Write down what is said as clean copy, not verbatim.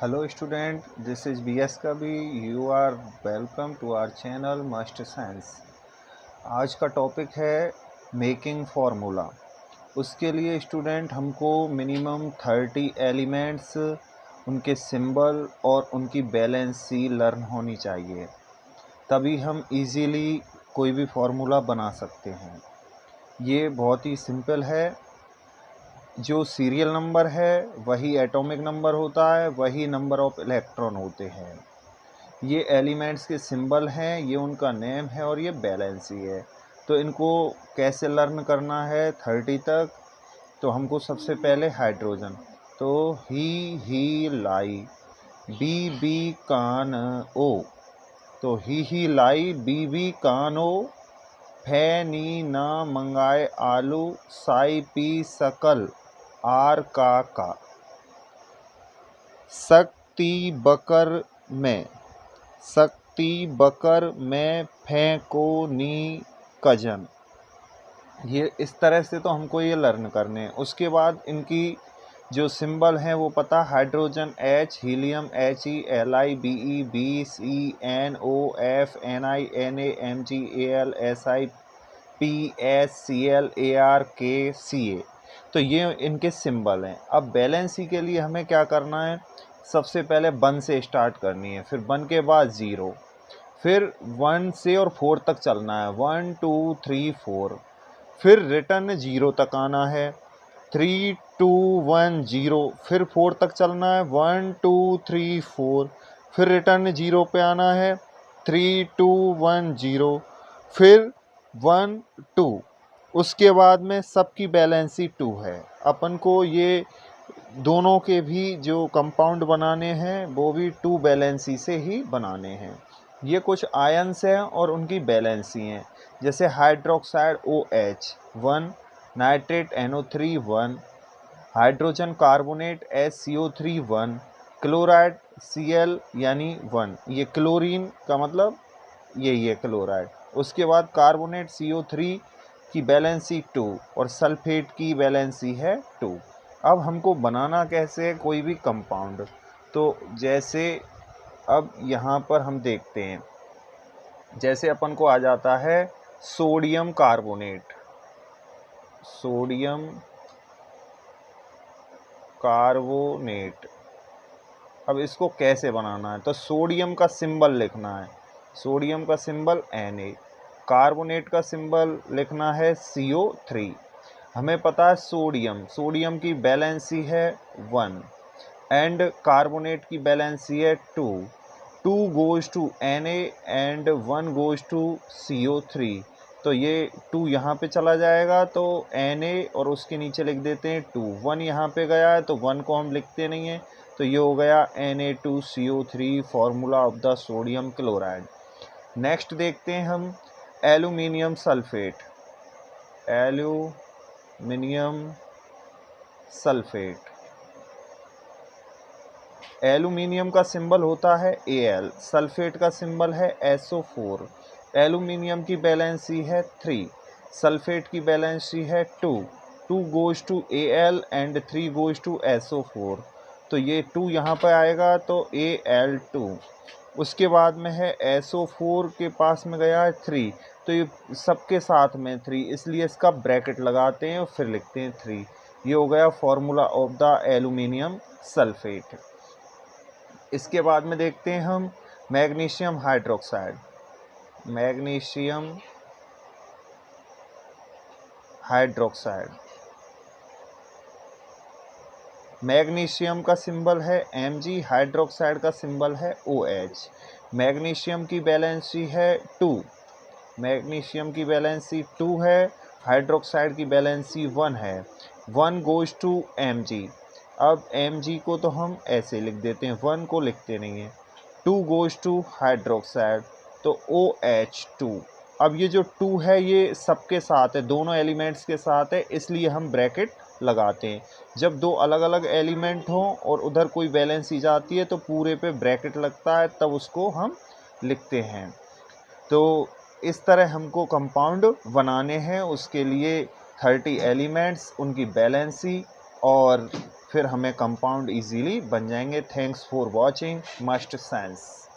Hello student, this is BS Kabi. You are welcome to our channel Master Science. आज का topic है making formula. उसके लिए student हमको मिनिमम 30 एलिमेंट्स, उनके सिंबल और उनकी बैलेंस सी लर्न होनी चाहिए, तभी हम इजीली कोई भी फार्मूला बना सकते हैं। ये बहुत ही सिंपल है। जो सीरियल नंबर है वही एटॉमिक नंबर होता है, वही नंबर ऑफ इलेक्ट्रॉन होते हैं। ये एलिमेंट्स के सिंबल हैं, ये उनका नेम है और ये बैलेंस ही है। तो इनको कैसे लर्न करना है 30 तक? तो हमको सबसे पहले हाइड्रोजन, तो ही लाई बी कान ओ, तो ही लाई बी कान ओ, फे नी ना मंगाए आलू, साई पी सकल आर का। शक्ति बकर में फेंको नी कजन। ये इस तरह से तो हमको ये लर्न करने हैं। उसके बाद इनकी जो सिंबल हैं वो पता, hydrogen H, helium He, Li Be, B C NO, F Ni Na, Mg Al, Si PS Cl Ar K Ca। तो ये इनके सिंबल हैं। अब बैलेंसी के लिए हमें क्या करना है? सबसे पहले 1 से स्टार्ट करनी है, फिर 1 के बाद 0, फिर 1 से और 4 तक चलना है, 1 2 3 4, फिर रिटर्न 0 तक आना है, 3 2 1 0, फिर 4 तक चलना है, 1 2 3 4, फिर रिटर्न 0 पे आना है, 3 2 1 0, फिर 1 2। उसके बाद में सबकी बैलेंसी 2 है। अपन को ये दोनों के भी जो कंपाउंड बनाने हैं वो भी 2 बैलेंसी से ही बनाने हैं। ये कुछ आयन्स हैं और उनकी बैलेंसी हैं, जैसे hydroxide OH 1, nitrate NO3 1, hydrogen carbonate HCO3 1, chloride Cl यानी 1, ये क्लोरीन का मतलब यही है क्लोराइड। उसके बाद कार्बोनेट CO3 की बैलेंसी 2 और सल्फेट की बैलेंसी है 2। अब हमको बनाना कैसे है कोई भी कंपाउंड? तो जैसे अब यहाँ पर हम देखते हैं, जैसे अपन को आ जाता है सोडियम कार्बोनेट, अब इसको कैसे बनाना है? तो सोडियम का सिंबल लिखना है, सोडियम का सिंबल Na, कार्बोनेट का सिंबल लिखना है CO3। हमें पता है सोडियम की बैलेंसी है 1 एंड कार्बोनेट की बैलेंसी है 2 goes to Na and 1 goes to CO3। तो ये 2 यहाँ पे चला जाएगा, तो Na और उसके नीचे लिख देते हैं 2, 1 यहाँ पे गया है तो 1 को हम लिखते नहीं हैं, तो ये हो गया Na2CO3, formula of the sodium chloride. Next देखते हैं हम एल्यूमिनियम सल्फेट। एल्यूमिनियम का सिंबल होता है Al, सल्फेट का सिंबल है SO4। एल्यूमिनियम की बैलेंसी है 3, सल्फेट की बैलेंसी है 2 goes to Al and 3 goes to SO4। तो ये 2 यहाँ पर आएगा तो Al2। उसके बाद में है SO4 के पास में गया है 3, तो ये सबके साथ में 3, इसलिए इसका ब्रैकेट लगाते हैं और फिर लिखते हैं 3। ये हो गया formula of the aluminium sulphate. इसके बाद में देखते हैं हम मैग्नीशियम हाइड्रोक्साइड। मैग्नीशियम का सिंबल है Mg, हाइड्रोक्साइड का सिंबल है OH। मैग्नीशियम की बैलेंसी है 2, है, हाइड्रोक्साइड की बैलेंसी 1 है, 1 गोज़ टू Mg। अब Mg को तो हम ऐसे लिख देते हैं, 1 को लिखते नहीं हैं, 2 गोज़ टू हाइड्रोक्साइड तो OH2। अब ये जो 2 है ये सबके साथ है, दोनों एलिमेंट्स के साथ है, इसलिए हम ब्रैकेट लगाते हैं। जब दो अलग अलग एलिमेंट हों और उधर कोई बैलेंसी जाती है तो पूरे पे ब्रैकेट लगता है, तब उसको हम लिखते हैं। तो इस तरह हमको कंपाउंड बनाने हैं। उसके लिए 30 एलिमेंट्स, उनकी बैलेंसी और फिर हमें कंपाउंड इजीली बन जाएंगे। Thanks for watching must sense.